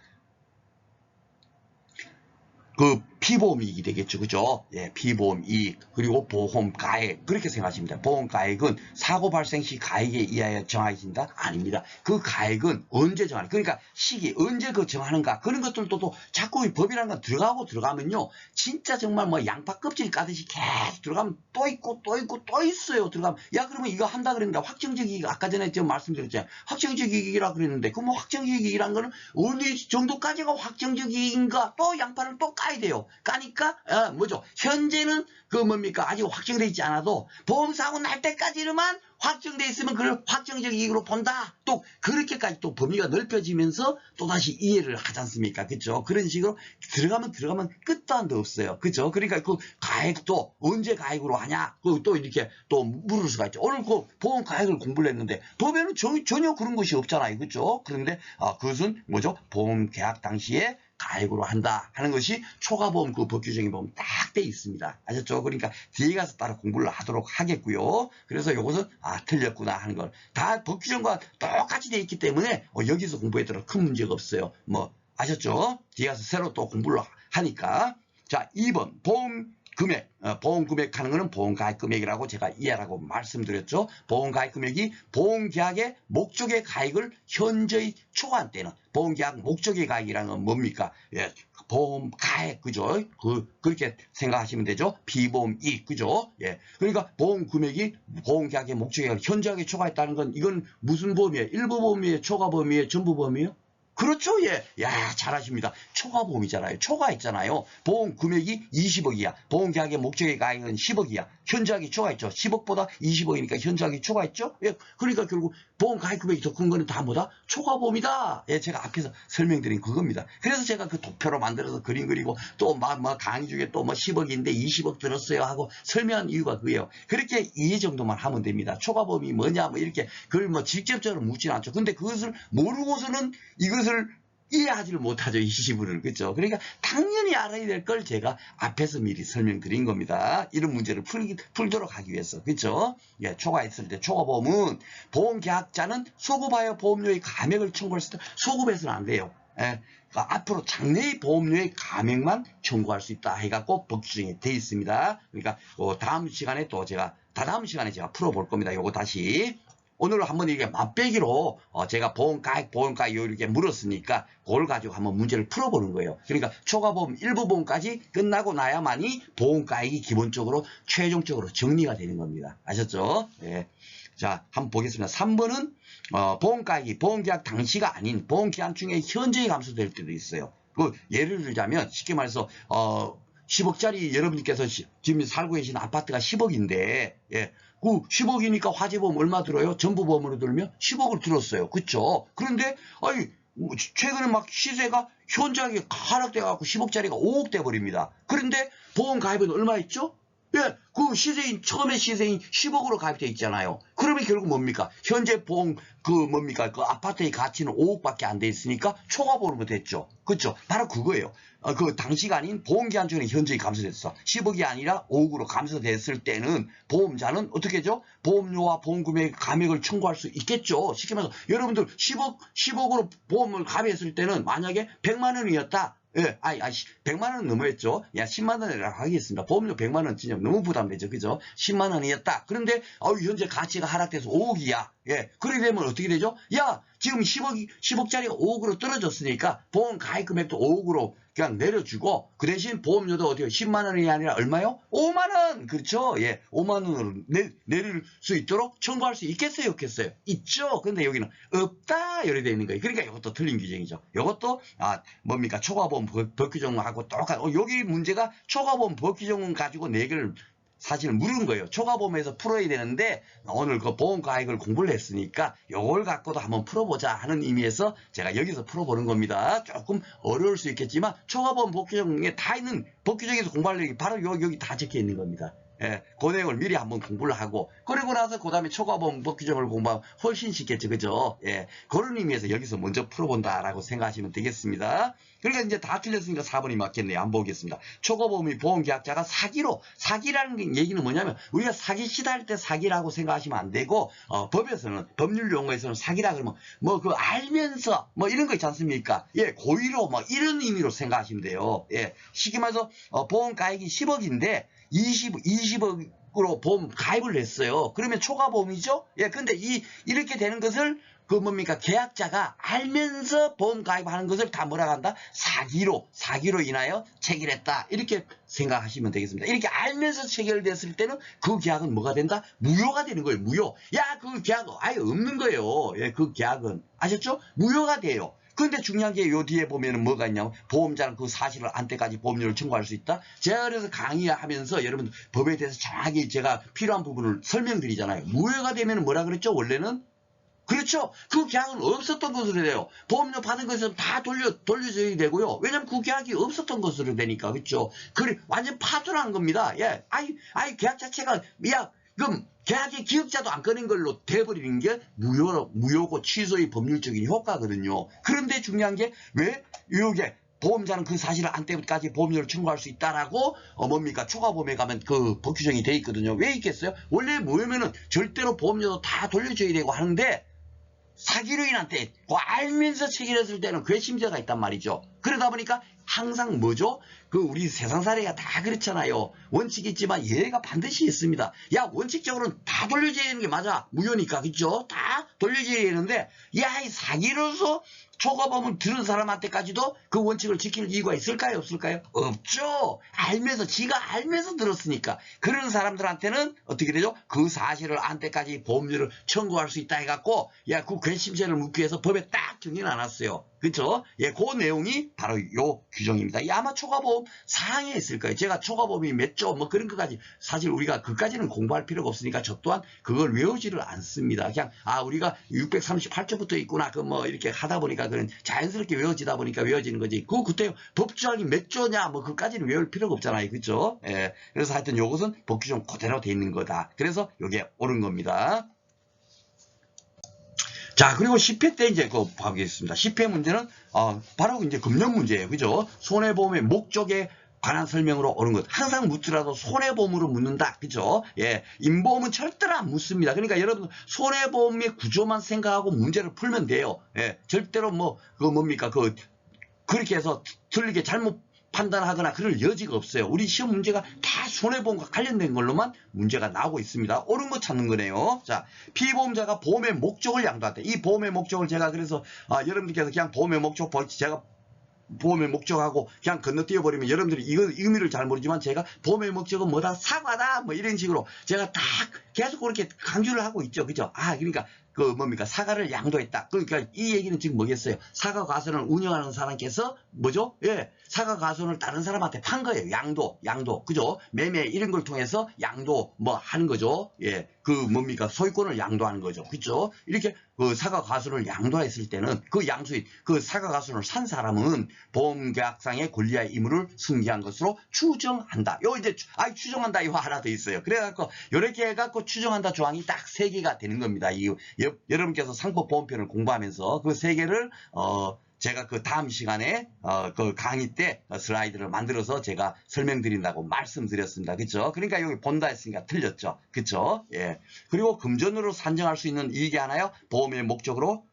피보험이익이 되겠죠. 그죠? 예, 피보험이익. 그리고 보험가액. 그렇게 생각하시면 됩니다. 보험가액은 사고 발생 시 가액에 의하여 정해진다? 아닙니다. 그 가액은 언제 정하는, 그러니까 시기, 언제 그 정하는가. 그런 것들도 또 자꾸 법이라는 건 들어가면요. 진짜 정말 뭐 양파 껍질 까듯이 계속 들어가면 또 있고 또 있고 또 있어요. 들어가면. 야, 그러면 이거 한다 그랬는데 확정적 이익, 아까 전에 제가 말씀드렸잖아요. 확정적 이익이라 그랬는데, 그럼 뭐 확정적 이익이란 거는 어느 정도까지가 확정적 이익인가? 또 양파를 또 까야 돼요. 까니까 뭐죠? 현재는 그 뭡니까? 아직 확정되어 있지 않아도 보험사고 날 때까지만 확정되어 있으면 그걸 확정적 이익으로 본다. 또 그렇게까지 또 범위가 넓혀지면서 또다시 이해를 하지 않습니까? 그렇죠? 그런 식으로 들어가면 끝도 한도 없어요. 그렇죠? 그러니까 그 가액도 언제 가액으로 하냐? 또 이렇게 또 물을 수가 있죠. 오늘 그 보험 가액을 공부를 했는데 법에는 전혀 그런 것이 없잖아요. 그렇죠? 그런데 그것은 뭐죠? 보험 계약 당시에 가액으로 한다 하는 것이 초과보험 그 법규정에 보면 딱 돼 있습니다. 아셨죠? 그러니까 뒤에 가서 따로 공부를 하도록 하겠고요. 그래서 이것은 틀렸구나 하는 걸 다 법규정과 똑같이 돼 있기 때문에 여기서 공부했더라도 큰 문제가 없어요. 뭐 아셨죠? 뒤에 가서 새로 또 공부를 하니까. 자, 2번 보험 금액, 보험 금액 하는 거는 보험가액 금액이라고 제가 이해하라고 말씀드렸죠. 보험가액 금액이 보험계약의 목적의 가액을 현저히 초과한 때는, 보험계약 목적의 가액이라는 건 뭡니까? 예, 보험가액, 그죠? 그렇게 생각하시면 되죠. 비보험이익, 그죠? 예, 그러니까 보험 금액이 보험계약의 목적의 가액을 현저하게 초과했다는 건 이건 무슨 보험이에요? 일부 보험이에요? 초과 보험이에요? 전부 보험이에요? 그렇죠. 예. 야, 잘하십니다. 초과보험이잖아요. 초과했잖아요. 보험 금액이 20억이야. 보험계약의 목적의 가액은 10억이야. 현저하게 초과했죠. 10억보다 20억이니까 현저하게 초과했죠. 예. 그러니까 결국 보험 가액 금액이 더 큰 거는 다 뭐다? 초과보험이다. 예, 제가 앞에서 설명드린 그겁니다. 그래서 제가 그 도표로 만들어서 그림 그리고 또 강의 중에 또 10억인데 20억 들었어요 하고 설명한 이유가 그거예요. 그렇게 이해 정도만 하면 됩니다. 초과보험이 뭐냐 이렇게 그걸 직접적으로 묻지는 않죠. 근데 그것을 모르고서는 이것을 이해하지를 못하죠. 이 시부를. 그렇죠? 그러니까 당연히 알아야 될 걸 제가 앞에서 미리 설명드린 겁니다. 이런 문제를 풀도록 하기 위해서. 그렇죠? 예, 초과했을 때 초과보험은 보험계약자는 소급하여 보험료의 감액을 청구했을 때 소급해서는 안 돼요. 예, 그러니까 앞으로 장래의 보험료의 감액만 청구할 수 있다 해갖고 법규정에 되어 있습니다. 그러니까 다음 시간에 제가 풀어볼 겁니다. 요거 다시. 오늘 한번 이게 맛배기로 제가 보험가액 이렇게 물었으니까 그걸 가지고 한번 문제를 풀어보는 거예요. 그러니까 초과보험 일부 보험까지 끝나고 나야만이 보험가액이 기본적으로 최종적으로 정리가 되는 겁니다. 아셨죠? 예. 자, 한번 보겠습니다. 3번은 보험가액이 보험계약 당시가 아닌 보험기간 중에 현저히 감소될 때도 있어요. 예를 들자면 쉽게 말해서 10억짜리 여러분께서 지금 살고 계신 아파트가 10억인데 예. 그 10억이니까 화재보험 얼마 들어요? 전부보험으로 들면 10억을 들었어요. 그쵸? 그런데 최근에 막 시세가 현저하게 하락돼 갖고 10억짜리가 5억 돼 버립니다. 그런데 보험 가입은 얼마 있죠? 예, 그 처음에 시세인 10억으로 가입돼 있잖아요. 그러면 결국 뭡니까? 현재 보험, 그 아파트의 가치는 5억밖에 안 돼 있으니까 초과보험으로 됐죠. 그렇죠? 바로 그거예요. 그 당시가 아닌 보험기한 중에 현저히 감소됐어. 10억이 아니라 5억으로 감소됐을 때는 보험자는 어떻게 하죠? 보험료와 보험금액 감액을 청구할 수 있겠죠. 쉽게 말해서 여러분들 10억으로 보험을 가입했을 때는 만약에 100만 원이었다. 예, 100만 원은 너무했죠. 야, 10만 원이라고 하겠습니다. 보험료 100만 원 진짜 너무 부담되죠. 그죠? 10만 원이었다. 그런데, 현재 가치가 하락돼서 5억이야. 예, 그렇게 되면 어떻게 되죠? 야, 지금 10억짜리가 5억으로 떨어졌으니까 보험 가입 금액도 5억으로 그냥 내려주고 그 대신 보험료도 어디요? 10만 원이 아니라 얼마요? 5만 원! 그렇죠? 예, 5만 원으로 내릴 수 있도록 청구할 수 있겠어요? 없겠어요? 있죠? 근데 여기는 없다! 이렇게 되어 있는 거예요. 그러니까 이것도 틀린 규정이죠. 이것도, 초과보험 법규정하고 똑같아. 여기 문제가 초과보험 법규정은 가지고 4개를 사실 물은 거예요. 초과보험에서 풀어야 되는데 오늘 그 보험가액을 공부를 했으니까 이걸 갖고도 한번 풀어보자 하는 의미에서 제가 여기서 풀어보는 겁니다. 조금 어려울 수 있겠지만 초과보험 법규정에 다 있는 법규정에서 공부할 얘기 바로 여기 다 적혀 있는 겁니다. 예, 그 내용을 미리 한번 공부를 하고, 그리고 나서 그 다음에 초과보험 법규정을 공부하면 훨씬 쉽겠죠. 그죠? 예, 그런 의미에서 여기서 먼저 풀어본다라고 생각하시면 되겠습니다. 그러니까 이제 다 틀렸으니까 4번이 맞겠네요. 안 보겠습니다. 초과보험이 보험계약자가 사기라는 얘기는 뭐냐면, 우리가 사기 시도할 때 사기라고 생각하시면 안 되고, 법에서는, 법률 용어에서는 사기라 그러면, 뭐, 알면서, 뭐, 이런 거 있지 않습니까? 예, 고의로, 뭐, 이런 의미로 생각하시면 돼요. 예, 쉽게 말해서, 보험가액이 10억인데, 20억으로 보험 가입을 했어요. 그러면 초과보험이죠? 예, 근데 이렇게 되는 것을 뭡니까? 계약자가 알면서 보험 가입하는 것을 다 뭐라고 한다? 사기로 인하여 체결했다. 이렇게 생각하시면 되겠습니다. 이렇게 알면서 체결됐을 때는 그 계약은 뭐가 된다? 무효가 되는 거예요. 무효. 야, 그 계약은 아예 없는 거예요. 예, 그 계약은. 아셨죠? 무효가 돼요. 근데 중요한 게 요 뒤에 보면은 뭐가 있냐면, 보험자는 그 사실을 안 때까지 보험료를 청구할 수 있다. 제가 그래서 강의하면서 여러분 법에 대해서 정확히 제가 필요한 부분을 설명드리잖아요. 무효가 되면 뭐라 그랬죠? 원래는? 그렇죠. 그 계약은 없었던 것으로 돼요. 보험료 받은 것은 다 돌려줘야 되고요. 왜냐면 그 계약이 없었던 것으로 되니까. 그렇죠. 그래, 완전 파토난 겁니다. 예. 아이, 계약 자체가, 야, 그럼 계약의 기억자도 안 꺼낸 걸로 돼버리는 게 무효고 취소의 법률적인 효과거든요. 그런데 중요한 게 왜? 이게 보험자는 그 사실을 안 때까지 보험료를 청구할 수 있다라고 뭡니까? 초과보험에 가면 그 법규정이 돼 있거든요. 왜 있겠어요? 원래 뭐냐면은 절대로 보험료도 다 돌려줘야 되고 하는데, 사기로 인한 때, 알면서 체결했을 때는 괘씸죄가 있단 말이죠. 그러다 보니까 항상 뭐죠? 우리 세상 사례가 다 그렇잖아요. 원칙이 있지만 예외가 반드시 있습니다. 야, 원칙적으로는 다 돌려줘야 되는 게 맞아. 무효니까, 그죠? 다 돌려줘야 되는데, 야, 이 사기로서 초과보험을 들은 사람한테까지도 그 원칙을 지킬 이유가 있을까요? 없을까요? 없죠. 지가 알면서 들었으니까. 그런 사람들한테는 어떻게 되죠? 그 사실을 안 때까지 보험료를 청구할 수 있다 해갖고, 야, 그 괘씸죄를 묻기 위해서 법에 딱 정해놔놨어요. 그쵸? 예, 그 내용이 바로 요 규정입니다. 이 아마 초과보험 사항에 있을 거예요. 제가 초과보험이 몇 조, 뭐 그런 것까지, 사실 우리가 그까지는 공부할 필요가 없으니까 저 또한 그걸 외우지를 않습니다. 그냥, 우리가 638조부터 있구나. 이렇게 하다 보니까 그런 자연스럽게 외워지다 보니까 외워지는 거지. 그때 법조항이 몇 조냐, 뭐 그까지는 외울 필요가 없잖아요. 그쵸? 예. 그래서 하여튼 요것은 법규정 그대로 돼 있는 거다. 그래서 요게 옳은 겁니다. 자, 그리고 10회 때 이제 보겠습니다. 10회 문제는, 바로 이제 금융 문제예요. 그죠? 손해보험의 목적에 관한 설명으로 옳은 것. 항상 묻더라도 손해보험으로 묻는다. 그죠? 예. 임보험은 절대로 안 묻습니다. 그러니까 여러분, 손해보험의 구조만 생각하고 문제를 풀면 돼요. 예. 절대로 뭡니까? 그렇게 해서 틀리게 잘못 판단하거나 그럴 여지가 없어요. 우리 시험 문제가 다 손해보험과 관련된 걸로만 문제가 나오고 있습니다. 옳은 거 찾는 거네요. 자, 피보험자가 보험의 목적을 양도한다. 이 보험의 목적을 제가 그래서 여러분들께서 그냥 보험의 목적 제가 보험의 목적하고 그냥 건너뛰어 버리면 여러분들이 이거 의미를 잘 모르지만 제가 보험의 목적은 뭐다? 사과다. 뭐 이런 식으로 제가 딱 계속 그렇게 강조를 하고 있죠. 그죠? 그러니까 뭡니까? 사과를 양도했다. 그러니까 이 얘기는 지금 뭐겠어요? 사과 과수원을 운영하는 사람께서 뭐죠? 예. 사과 과수원을 다른 사람한테 판 거예요. 양도. 그죠? 매매 이런 걸 통해서 양도 하는 거죠. 예. 뭡니까? 소유권을 양도하는 거죠. 그죠? 이렇게 사과 과수원을 양도했을 때는 양수인, 사과 과수원을 산 사람은 보험계약상의 권리와의 의무를 승계한 것으로 추정한다. 이제 추정한다 이거 하나 더 있어요. 그래갖고 이렇게 해갖고 추정한다 조항이 딱 3개가 되는 겁니다. 여러분께서 상법보험편을 공부하면서 그 3개를 제가 다음 시간에 강의 때 슬라이드를 만들어서 제가 설명드린다고 말씀드렸습니다. 그쵸? 그러니까 여기 본다 했으니까 틀렸죠. 그쵸? 예. 그리고 금전으로 산정할 수 있는 이익이 하나요? 보험의 목적으로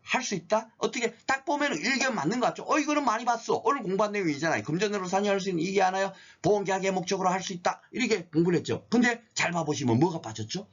할 수 있다? 어떻게 딱 보면 일견 맞는 것 같죠? 이거는 많이 봤어. 오늘 공부한 내용이잖아요. 금전으로 산정할 수 있는 이익이 하나요? 보험계약의 목적으로 할 수 있다. 이렇게 공부를 했죠. 근데 잘 봐보시면 뭐가 빠졌죠?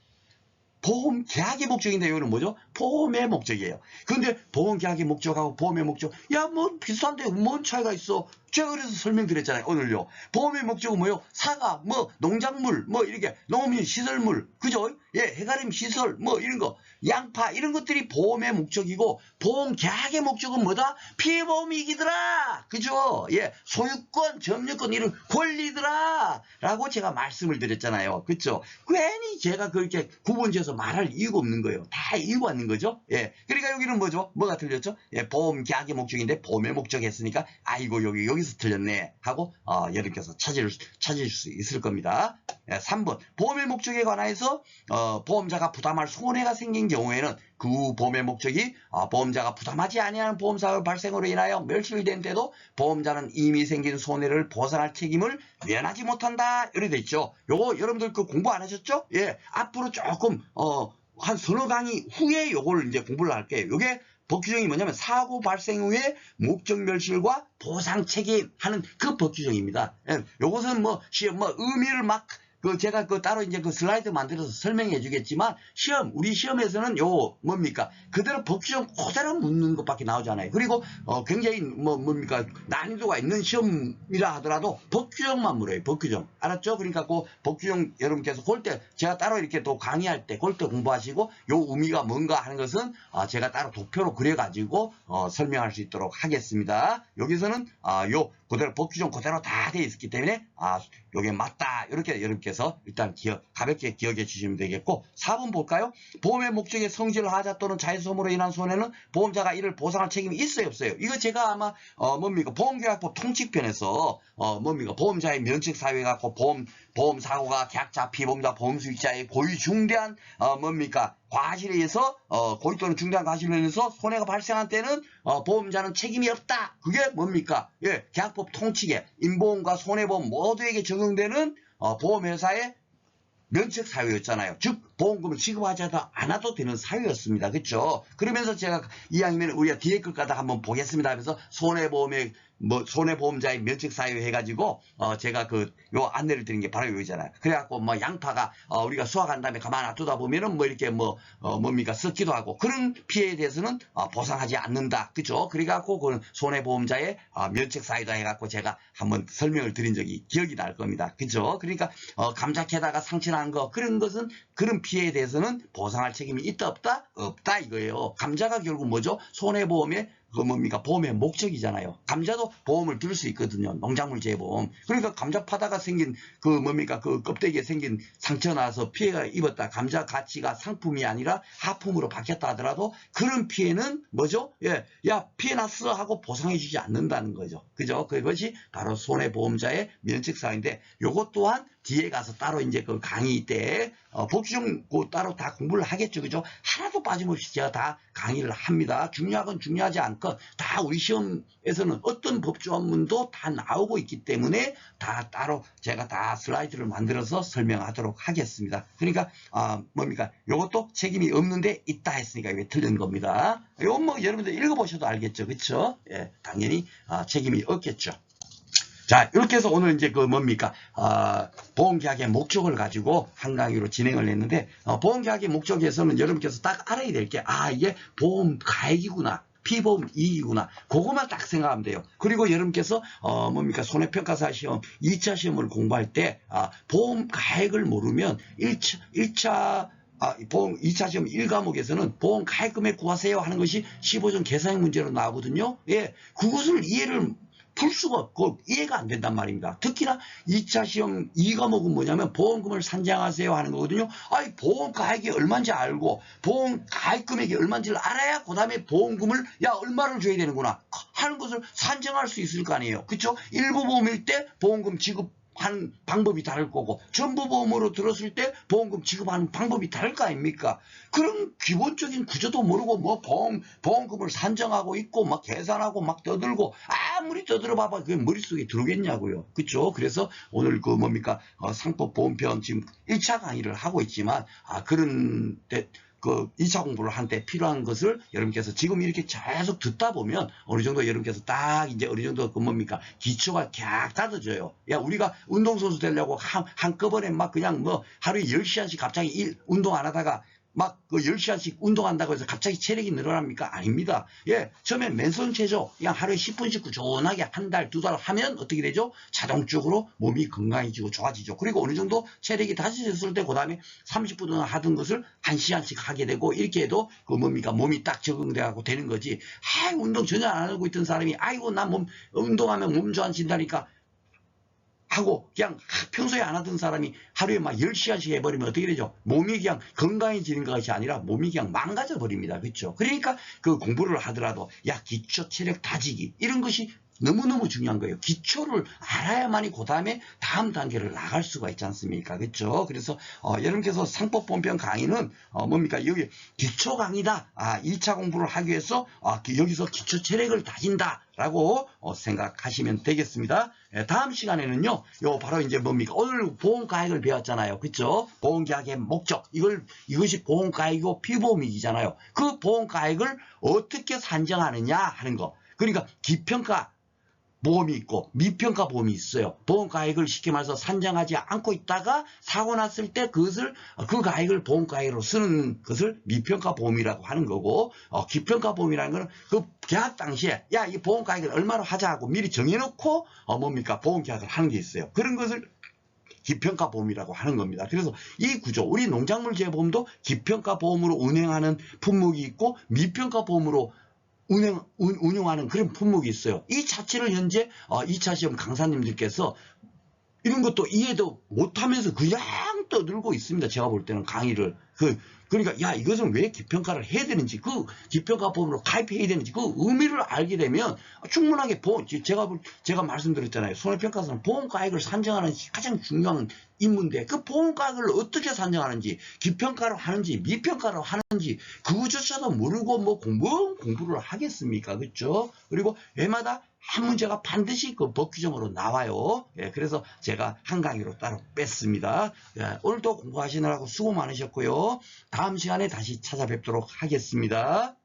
보험 계약의 목적인데 여기는 뭐죠? 보험의 목적이에요. 그런데 보험 계약의 목적하고 보험의 목적, 야, 비슷한데 뭔 차이가 있어? 제가 그래서 설명드렸잖아요. 오늘요. 보험의 목적은 뭐요? 사과, 농작물, 이렇게 농업인 시설물, 그죠? 예, 해가림 시설, 뭐 이런 거, 양파 이런 것들이 보험의 목적이고 보험 계약의 목적은 뭐다? 피해보험이기더라. 그죠? 예, 소유권, 점유권 이런 권리더라. 라고 제가 말씀을 드렸잖아요. 그죠? 괜히 제가 그렇게 구분지어서 말할 이유가 없는 거예요. 다 이유가 있는 거죠. 예, 그러니까 여기는 뭐죠? 뭐가 틀렸죠? 예, 보험 계약의 목적인데 보험의 목적이 했으니까 아이고 여기서 틀렸네 하고 여러분께서 찾을 수 있을 겁니다. 3번 보험의 목적에 관하여서 보험자가 부담할 손해가 생긴 경우에는 그 보험의 목적이 보험자가 부담하지 아니하는 보험사고 발생으로 인하여 멸실된 때도 보험자는 이미 생긴 손해를 보상할 책임을 면하지 못한다. 이렇게 돼 있죠. 요거 여러분들 그 공부 안 하셨죠? 예, 앞으로 조금 한 서너 강의 후에 요걸 이제 공부를 할게요. 요게 법규정이 뭐냐면 사고 발생 후에 목적 멸실과 보상 책임하는 그 법규정입니다. 예, 요것은 뭐 시험 의미를 막 제가 따로 이제 슬라이드 만들어서 설명해 주겠지만 우리 시험에서는 뭡니까? 그대로 법규정 그대로 묻는 것밖에 나오잖아요. 그리고 굉장히 뭡니까? 난이도가 있는 시험이라 하더라도 법규정만 물어요. 법규정. 알았죠? 그러니까 그 법규정 여러분께서 볼 때 제가 따로 이렇게 또 강의할 때 볼 때 공부하시고 요 의미가 뭔가 하는 것은 제가 따로 도표로 그려가지고 설명할 수 있도록 하겠습니다. 여기서는 요 그대로 법규정 그대로 다 되어 있기 때문에 요게 맞다. 이렇게 여러분께서 일단 가볍게 기억해 주시면 되겠고 4번 볼까요? 보험의 목적에 성질 하자 또는 자의소음으로 인한 손해는 보험자가 이를 보상할 책임이 있어요 없어요? 이거 제가 아마 보험계약법 통칙편에서 보험자의 면책 사유에 갖고 보험 사고가 계약자 피보험자 보험수익자의 고의 중대한 과실에 의해서 고의 또는 중대한 과실에 의해서 손해가 발생한 때는 보험자는 책임이 없다. 그게 뭡니까? 예, 계약법 통칙에 인보험과 손해보험 모두에게 적용되는 보험회사의 면책 사유였잖아요. 즉 보험금을 지급하지 않아도 되는 사유였습니다. 그렇죠? 그러면서 제가 이왕이면 우리가 뒤에 걸 가다 한번 보겠습니다 하면서 손해보험자의 면책 사유 해가지고 제가 요 안내를 드린 게 바로 여기잖아요. 그래갖고 양파가 우리가 수확한 다음에 가만 놔두다 보면은 이렇게 썩기도 하고 그런 피해에 대해서는 보상하지 않는다. 그죠? 그래갖고 그 손해보험자의 면책 사유다 해갖고 제가 한번 설명을 드린 적이 기억이 날 겁니다. 그죠? 그러니까 감자 캐다가 상처난 거 그런 것은 그런 피해에 대해서는 보상할 책임이 있다 없다? 없다 이거예요. 감자가 결국 뭐죠? 손해보험의 보험의 목적이잖아요. 감자도 보험을 들 수 있거든요. 농작물 재보험. 그러니까 감자 파다가 생긴 껍데기에 생긴 상처 나서 피해가 입었다. 감자 가치가 상품이 아니라 하품으로 바뀌었다 하더라도 그런 피해는 뭐죠? 예, 야 피해 났어 하고 보상해 주지 않는다는 거죠. 그죠? 그것이 바로 손해보험자의 면책사유인데 요것 또한 뒤에 가서 따로 이제 강의 때 법규정 따로 다 공부를 하겠죠. 그죠? 하나도 빠짐없이 제가 다 강의를 합니다. 중요하건 중요하지 않건 다 우리 시험에서는 어떤 법조문도 다 나오고 있기 때문에 다 따로 제가 다 슬라이드를 만들어서 설명하도록 하겠습니다. 그러니까 요것도 책임이 없는데 있다 했으니까 이게 틀린 겁니다. 이건 여러분들 읽어보셔도 알겠죠. 그렇죠? 예, 당연히 책임이 없겠죠. 자, 이렇게 해서 오늘 이제 보험계약의 목적을 가지고 한 강의로 진행을 했는데, 보험계약의 목적에서는 여러분께서 딱 알아야 될 게, 이게 보험 가액이구나. 피보험 이익이구나. 그것만 딱 생각하면 돼요. 그리고 여러분께서, 손해평가사 시험, 2차 시험을 공부할 때, 보험 가액을 모르면 2차 시험 1과목에서는 보험 가액금액 구하세요 하는 것이 15점 계산형 문제로 나오거든요. 예. 그것을 풀 수가 없고 이해가 안 된단 말입니다. 특히나 2차 시험 2과목은 뭐냐면 보험금을 산정하세요 하는 거거든요. 보험 가액이 얼마인지 알고 보험 가액 금액이 얼마인지를 알아야 그 다음에 보험금을 얼마를 줘야 되는구나 하는 것을 산정할 수 있을 거 아니에요. 그렇죠? 일부 보험일 때 보험금 지급하는 방법이 다를 거고 전부 보험으로 들었을 때 보험금 지급하는 방법이 다를 거 아닙니까? 그런 기본적인 구조도 모르고 보험금을 산정하고 있고 계산하고 떠들고 아무리 떠들어 봐봐 그게 머릿속에 들어오겠냐고요. 그렇죠? 그래서 오늘 상법 보험편 지금 1차 강의를 하고 있지만 그런 2차 공부를 한 때 필요한 것을 여러분께서 지금 이렇게 계속 듣다 보면 어느 정도 여러분께서 딱 이제 어느 정도 기초가 쫙 다져져요. 우리가 운동선수 되려고 한꺼번에 그냥 하루에 10시간씩 갑자기 운동 안 하다가 막 그 10시간씩 운동한다고 해서 갑자기 체력이 늘어납니까? 아닙니다. 예, 처음에 맨손 체조 그냥 하루에 10분씩 꾸준하게 한 달, 두 달 하면 어떻게 되죠? 자동적으로 몸이 건강해지고 좋아지죠. 그리고 어느 정도 체력이 다져졌을 때 그 다음에 30분 하던 것을 1시간씩 하게 되고 이렇게 해도 그 뭡니까? 몸이 딱 적응돼가고 되는 거지. 운동 전혀 안 하고 있던 사람이 아이고 나 운동하면 몸 좋아진다니까 하고 그냥 평소에 안 하던 사람이 하루에 막 10시간씩 해버리면 어떻게 되죠? 몸이 그냥 건강해지는 것이 아니라 몸이 그냥 망가져 버립니다. 그렇죠? 그러니까 그 공부를 하더라도 야 기초 체력 다지기 이런 것이 너무너무 중요한 거예요. 기초를 알아야만이 그 다음에 다음 단계를 나갈 수가 있지 않습니까? 그렇죠? 그래서 여러분께서 상법 본편 강의는 뭡니까? 여기 기초 강의다. 1차 공부를 하기 위해서 여기서 기초 체력을 다진다. 라고 생각하시면 되겠습니다. 다음 시간에는요, 바로 이제 뭡니까? 오늘 보험가액을 배웠잖아요. 그쵸? 보험계약의 목적. 이것이 보험가액이고 피보험이잖아요. 그 보험가액을 어떻게 산정하느냐 하는 거. 그러니까 기평가 보험이 있고 미평가 보험이 있어요. 보험가액을 쉽게 말해서 산정하지 않고 있다가 사고 났을 때 그 가액을 보험가액으로 쓰는 것을 미평가 보험이라고 하는 거고, 기평가 보험이라는 거는 그 계약 당시에 야, 이 보험가액을 얼마로 하자 하고 미리 정해놓고 뭡니까? 보험계약을 하는 게 있어요. 그런 것을 기평가 보험이라고 하는 겁니다. 그래서 이 구조, 우리 농작물 재보험도 기평가 보험으로 운행하는 품목이 있고 미평가 보험으로 운용하는 그런 품목이 있어요. 이 자체를 현재 2차 시험 강사님들께서 이런 것도 이해도 못하면서 그냥 떠들고 있습니다. 제가 볼 때는 강의를. 그러니까 야, 이것은 왜 기평가를 해야 되는지, 그 기평가 보험으로 가입해야 되는지 그 의미를 알게 되면 충분하게 제가 말씀드렸잖아요. 손해평가사는 보험가액을 산정하는 가장 중요한 임무인데 그 보험가액을 어떻게 산정하는지, 기평가로 하는지 미평가로 하는지 그것조차도 모르고 뭐 공부를 하겠습니까? 그렇죠? 그리고 해마다 한 문제가 반드시 그 법 규정으로 나와요. 예, 그래서 제가 한 강의로 따로 뺐습니다. 예, 오늘도 공부하시느라고 수고 많으셨고요. 다음 시간에 다시 찾아뵙도록 하겠습니다.